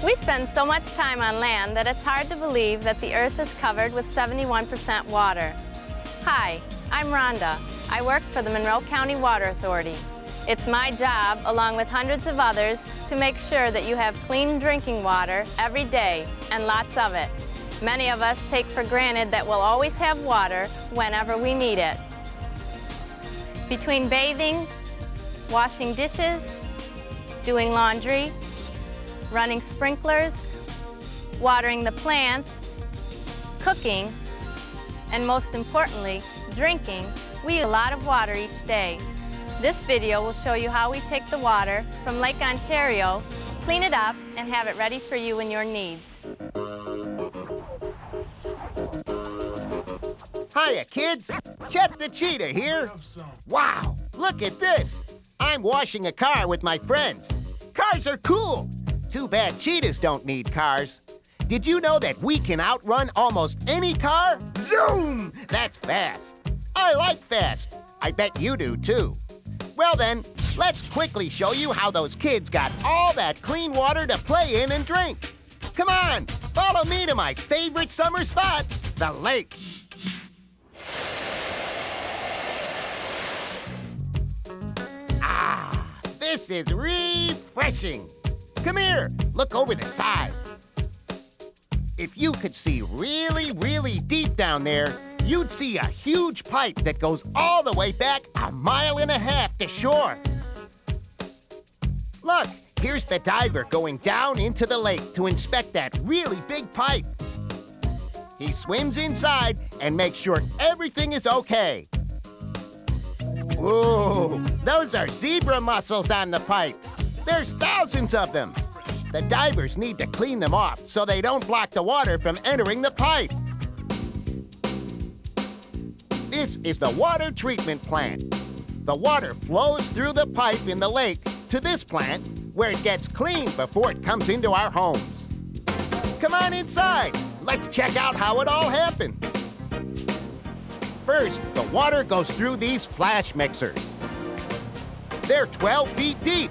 We spend so much time on land that it's hard to believe that the Earth is covered with 71% water. Hi, I'm Rhonda. I work for the Monroe County Water Authority. It's my job, along with hundreds of others, to make sure that you have clean drinking water every day, and lots of it. Many of us take for granted that we'll always have water whenever we need it. Between bathing, washing dishes, doing laundry, running sprinklers, watering the plants, cooking, and most importantly, drinking, we use a lot of water each day. This video will show you how we take the water from Lake Ontario, clean it up, and have it ready for you and your needs. Hiya, kids. Chet the Cheetah here. Wow, look at this. I'm washing a car with my friends. Cars are cool. Too bad cheetahs don't need cars. Did you know that we can outrun almost any car? Zoom! That's fast. I like fast. I bet you do, too. Well then, let's quickly show you how those kids got all that clean water to play in and drink. Come on, follow me to my favorite summer spot, the lake. Ah, this is refreshing. Come here, look over the side. If you could see really, really deep down there, you'd see a huge pipe that goes all the way back 1.5 miles to shore. Look, here's the diver going down into the lake to inspect that really big pipe. He swims inside and makes sure everything is okay. Whoa, those are zebra mussels on the pipe. There's thousands of them. The divers need to clean them off so they don't block the water from entering the pipe. This is the water treatment plant. The water flows through the pipe in the lake to this plant where it gets cleaned before it comes into our homes. Come on inside. Let's check out how it all happens. First, the water goes through these flash mixers. They're 12 feet deep.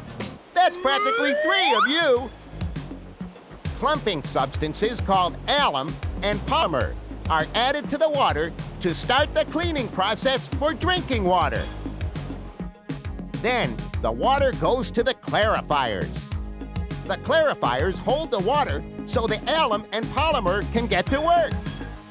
That's practically 3 of you. Clumping substances called alum and polymer are added to the water to start the cleaning process for drinking water. Then, the water goes to the clarifiers. The clarifiers hold the water so the alum and polymer can get to work.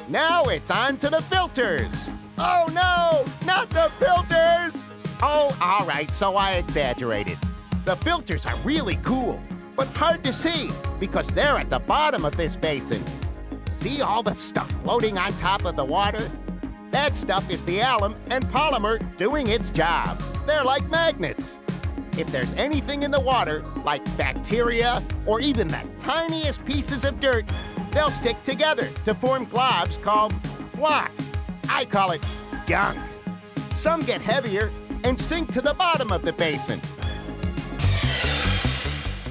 Now it's on to the filters. Oh no, not the filters! Oh, all right, so I exaggerated. The filters are really cool, but hard to see because they're at the bottom of this basin. See all the stuff floating on top of the water? That stuff is the alum and polymer doing its job. They're like magnets. If there's anything in the water, like bacteria or even the tiniest pieces of dirt, they'll stick together to form globs called flock. I call it gunk. Some get heavier and sink to the bottom of the basin.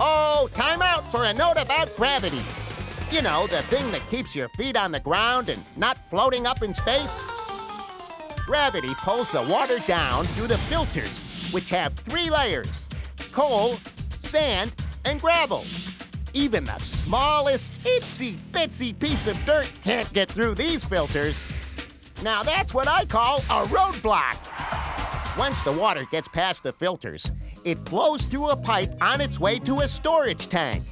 Oh, time out for a note about gravity. You know, the thing that keeps your feet on the ground and not floating up in space? Gravity pulls the water down through the filters, which have 3 layers: coal, sand, and gravel. Even the smallest itsy-bitsy piece of dirt can't get through these filters. Now that's what I call a roadblock. Once the water gets past the filters, it flows through a pipe on its way to a storage tank.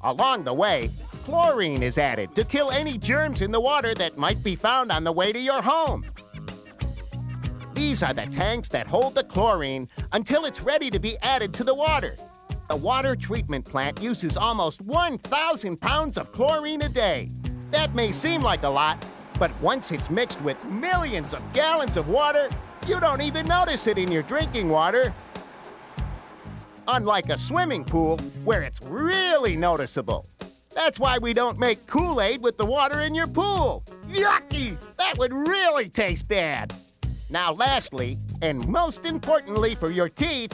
Along the way, chlorine is added to kill any germs in the water that might be found on the way to your home. These are the tanks that hold the chlorine until it's ready to be added to the water. The water treatment plant uses almost 1,000 pounds of chlorine a day. That may seem like a lot, but once it's mixed with millions of gallons of water, you don't even notice it in your drinking water. Unlike a swimming pool, where it's really noticeable. That's why we don't make Kool-Aid with the water in your pool. Yucky! That would really taste bad. Now lastly, and most importantly for your teeth,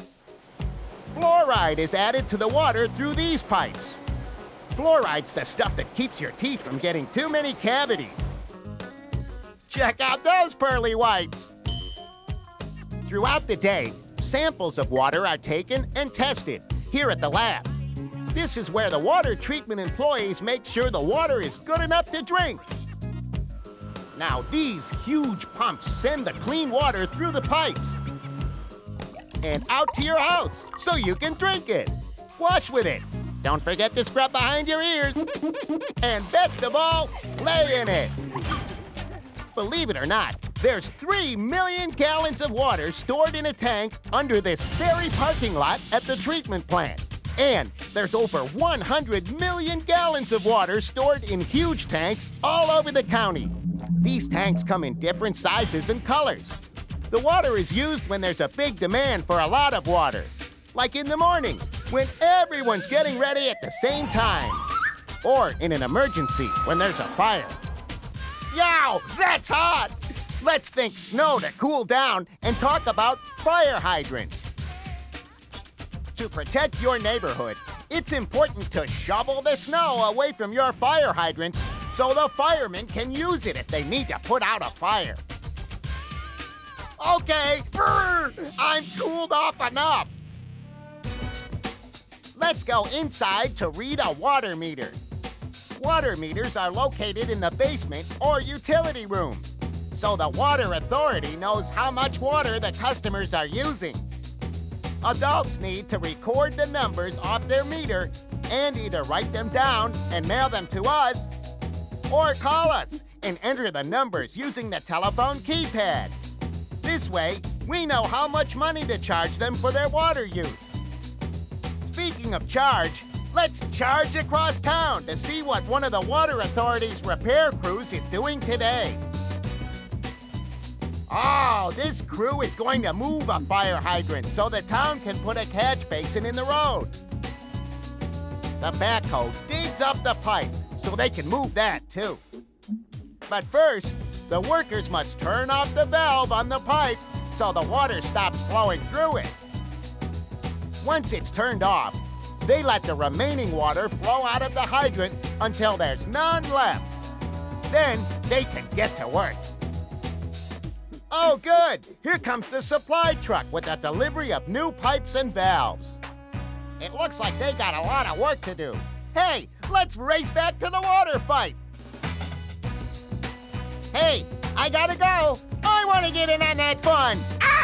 fluoride is added to the water through these pipes. Fluoride's the stuff that keeps your teeth from getting too many cavities. Check out those pearly whites! Throughout the day, samples of water are taken and tested here at the lab. This is where the water treatment employees make sure the water is good enough to drink. Now, these huge pumps send the clean water through the pipes and out to your house so you can drink it. Wash with it. Don't forget to scrub behind your ears. And best of all, lay in it. Believe it or not, there's 3 million gallons of water stored in a tank under this very parking lot at the treatment plant. And there's over 100 million gallons of water stored in huge tanks all over the county. These tanks come in different sizes and colors. The water is used when there's a big demand for a lot of water, like in the morning, when everyone's getting ready at the same time, or in an emergency when there's a fire. Yow, that's hot! Let's think snow to cool down and talk about fire hydrants. To protect your neighborhood, it's important to shovel the snow away from your fire hydrants so the firemen can use it if they need to put out a fire. Okay, I'm cooled off enough. Let's go inside to read a water meter. Water meters are located in the basement or utility room, so the water authority knows how much water the customers are using. Adults need to record the numbers off their meter and either write them down and mail them to us, or call us and enter the numbers using the telephone keypad. This way, we know how much money to charge them for their water use. Speaking of charge, let's charge across town to see what one of the Water Authority's repair crews is doing today. Oh, this crew is going to move a fire hydrant so the town can put a catch basin in the road. The backhoe digs up the pipe so they can move that too. But first, the workers must turn off the valve on the pipe so the water stops flowing through it. Once it's turned off, they let the remaining water flow out of the hydrant until there's none left. Then they can get to work. Oh, good! Here comes the supply truck with a delivery of new pipes and valves. It looks like they got a lot of work to do. Hey, let's race back to the water fight. Hey, I gotta go. I want to get in on that fun. Ah!